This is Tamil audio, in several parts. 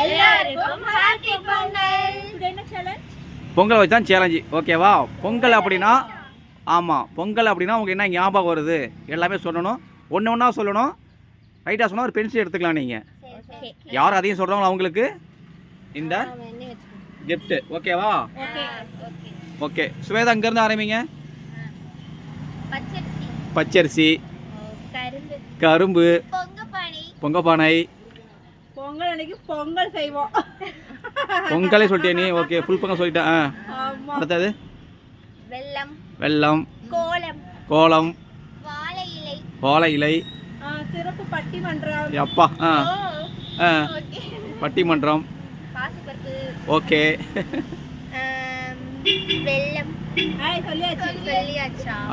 எல்லாருக்கும் ஹாப்பி பொங்கல். இது என்ன சேலஞ்ச்? பொங்கல் வச்சு தான் சேலஞ்சு. ஓகேவா? பொங்கல் அப்படின்னா ஆமாம், பொங்கல் அப்படின்னா உங்களுக்கு என்ன ஞாபகம் வருது எல்லாமே சொல்லணும். ஒன்று ஒன்றா சொல்லணும். ரைட்டாக சொன்னால் ஒரு பென்சில் எடுத்துக்கலாம். நீங்கள் யார் அதையும் சொல்கிறாங்களோ அவங்களுக்கு இந்த கிஃப்ட்டு. ஓகேவா? ஓகே. ஸ்வேதா அங்கேருந்து ஆரம்பிங்க. பச்சரிசி, கரும்பு, பொங்கப்பானை. பொங்கல் அன்னைக்கு பொங்கல் செய்வோம். பொங்கலே சொல்லிட்டே நீ. ஓகே, ஃபுல் பொங்கல் சொல்லிட்டேன். அடுத்தது வெல்லம், கோலம், வாழை இலை, சிறப்பு பட்டிமன்றம். அப்பா பட்டிமன்றம். ஓகே.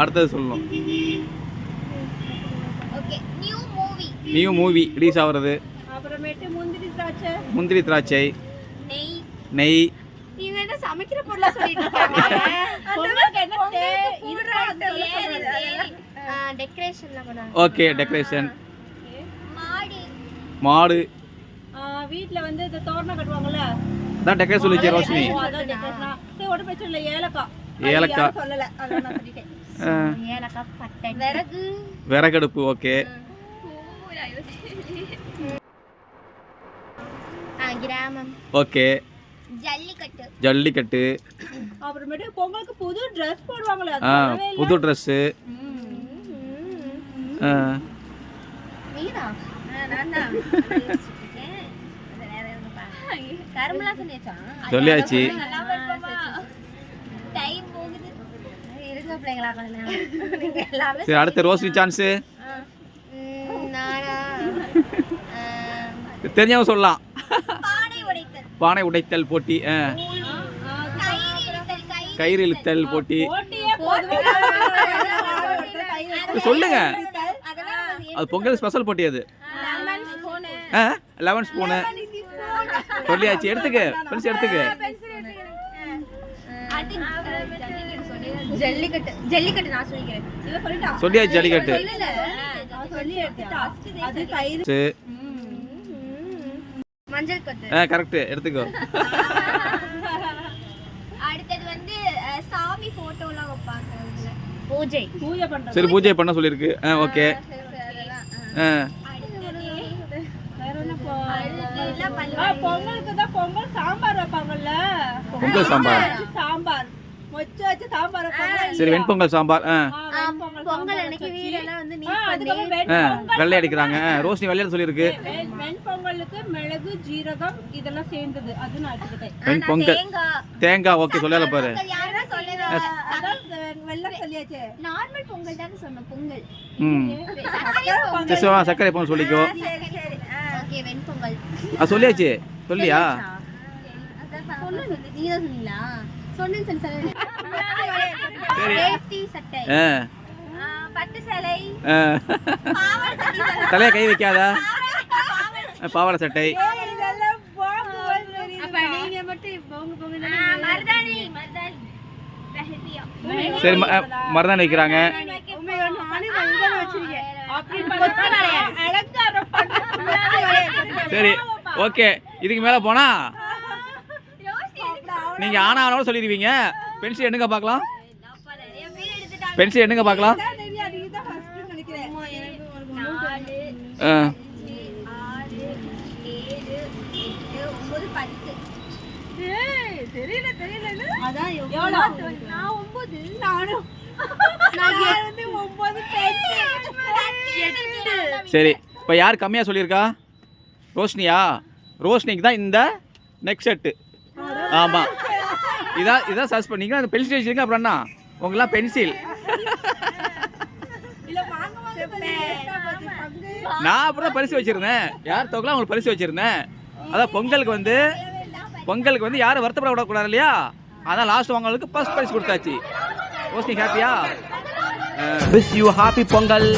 அடுத்தது சொல்லணும். நியூ மூவி ரிலீஸ் ஆகிறது. அப்புறமேட்டு முந்திரி திராட்சை, நெய். நீங்க என்ன சமைக்கிற பொருளா சொல்லிட்டு இருக்கீங்க? Okay, decoration. மாடு. வீட்ல வந்து இந்த தோரணம் கட்டுவாங்கல்ல, அதான் டெக்கரேஷன் சொல்லிச்சு ரோஷினி. ஒரு பிரச்சனை இல்ல. ஏலக்காய் சொல்லல, அத நான் சொல்லிட்டேன். ஏலக்காய், பட்டை, விறகடுப்பு. ஓகே. கிராமம். ஓகே. ஜல்லிக்கட்டு. அப்புறமேட்டு பொங்கலுக்கு புது ட்ரெஸ் போடுவாங்களே, புது ட்ரெஸ். சொல்லியாச்சு. சரி, அடுத்த ரோஷினி சான்ஸ். தெரிஞ்சவங்க சொல்லலாம். பானை உடைத்தல் போட்டி, கயிறு இழுத்தல் போட்டி. சொல்லுங்க, அது பொங்கல் ஸ்பெஷல் போட்டி. அது 11 ஸ்பூனு சொல்லியாச்சு. எடுத்துக்க பெருசு, எடுத்துக்க. சொல்லியாச்சு ஜல்லிக்கட்டு. கரெக்ட், எடுத்துக்கோ. அடுத்தது வந்து சாமி போட்டோலாம் வைப்பாங்க, பூஜை பண்றது. சரி, பூஜை பண்ண சொல்லிருக்கு. ஓகே. பொங்கலுக்கு தான் பொங்கல் சாம்பார் வைப்பாங்கல்ல. பொங்கல் சாம்பார். மொச்ச வச்சு சாம்பார் வைப்பாங்க. சரி, வெண்பொங்கல் சாம்பார். பொங்கல் அன்னைக்கு வீடெல்லாம் வந்து வெள்ளை அடிக்கிறாங்க. ரோஷினி வெள்ளையில சொல்லிருக்கு. வெண்பொங்கலுக்கு மிளகு, ஜீரகம் இதெல்லாம் சேர்ந்தது. அது நான் எடுத்துக்கிட்டேன். வெண்பொங்கல் தேங்காய். ஓகே, சொல்லல பாரு. வெள்ளம் சொல்லியாச்சு. நார்மல் பொங்கல் தான் சொன்னோம். பொங்கல் சர்க்கரை பொங்கல் சொல்லிக்கோ. ஓகே, வெண்பொங்கல் அது சொல்லியாச்சு. சொல்லியா? நீ தான் சொன்னீங்களா? சொன்னேன்னு சொல்லி சட்டை, பட்டு சேலை, தலைய கை வைக்காதா? பாவாடை சட்டை. சரி, மருதாணி வைக்கிறாங்க. சரி, ஓகே. இதுக்கு மேல போனா நீங்க ஆனாலும் சொல்லிடுவீங்க. பென்சில் எண்ணுங்க பார்க்கலாம். பென்சில் எண்ணுங்க பார்க்கலாம். சரி, இப்போ யார் கம்மியாக சொல்லியிருக்கா? ரோஷினியா? ரோஷினிக்கு தான் இந்த நெக் செட்டு. ஆமாம், இதான் சர்ச் பண்ணிங்க. அந்த பென்சில் வச்சுருங்க. அப்புறம் என்ன உங்களாம் பென்சில். நான் அப்புறம் பரிசு வச்சுருந்தேன். யார் தொகலாம் உங்களுக்கு பரிசு வச்சுருந்தேன். அதான் பொங்கலுக்கு வந்து யாரும் வருத்தப்பட விடக்கூடாது இல்லையா? அதான் லாஸ்ட் உங்களுக்கு ஃபர்ஸ்ட் பரிசு கொடுத்தாச்சு. ரோஷினி ஹாப்பியா? Wish you happy Pongal.